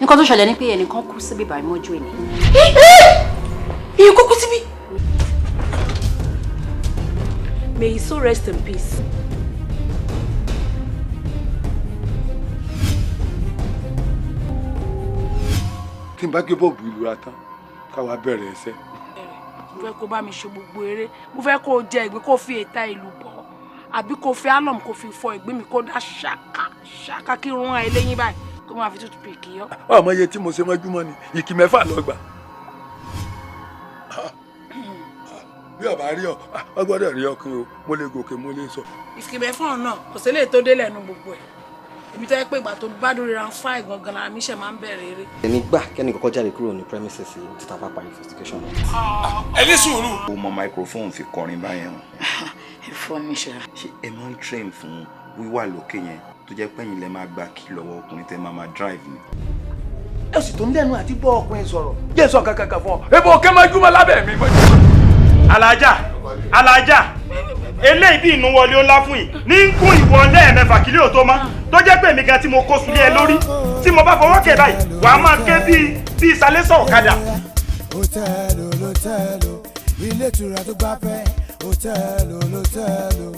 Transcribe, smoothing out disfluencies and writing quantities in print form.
nǹkan tó ṣẹlẹ̀ ni pé ẹnìkan kú síbí báyìí mọ́jú ẹni. Èèyàn kó kú síbí. May he so rest in peace. Tí n bá gé bọ́ọ̀bù ìlú ra tán káwa bẹ̀rẹ̀ ẹsẹ̀. Mo fẹ́ kó bá mi ṣe gbogbo eré, mo fẹ́ kó jẹ ìgbín kó fi èta ìlú bọ̀ àbí kó fi álọ̀mù kó fi fọ ìgbín mi kó dá ṣàkà kí rún ẹlẹ́yìn báyìí kó máa fi toothpick yọ. Ọmọ iye tí mo ṣe mọ́júmọ́ ni ìkì mẹ́fà lọ́gbà. Bí ọba rí ọ gbọ́dọ̀ rí ọkùnrin o, mo lè gòkè mo lè sọ. Ìkìmẹ̀ fún ọ náà kò sí lè tó délẹ̀ nu gbogbo ẹ̀. Ibi tó yẹ pé ìgbà tó bá dórí ran fáì gangan lára mi ṣe máa ń bẹ̀rẹ̀ eré. Èmi gbà kẹ́ni kọ́kọ́ jáde kúrò ní premises yìí títà bá parí investigation náà. Ẹ ní sùúrù. O mọ microphone fi kọrin báyẹn o. Ìfọ́ mi ṣe. Ṣé ẹ máa ń train fún wíwà lókè yẹn tó jẹ́ pẹ́yìn lẹ máa gba kí lọ́wọ́ ọkùnrin tẹ́ máa drive ni? Ẹ sì tó ń lẹ́nu àti bọ́ ọkùnrin sọ̀rọ̀. Jẹ́ sọ kankan fún ọ. Ebo òkè máa júmọ́ lábẹ́ mi. Alájà eléyìí bí inú wọlé ó ńlá fún yìí ní ń kún ìwọ lẹ́ẹ̀mẹ́fà kílé ò tó má tó jẹ́ pé èmi gan tí mo kó sulé ẹ lórí tí mo bá fọwọ́ kẹ̀ báyìí wà á máa ké bí ìsàlẹ̀sọ̀ ọ̀kadà. Hòtẹ́ẹ̀lì ilé ìtura tó gbafẹ́ hòtẹ́ẹ̀lì.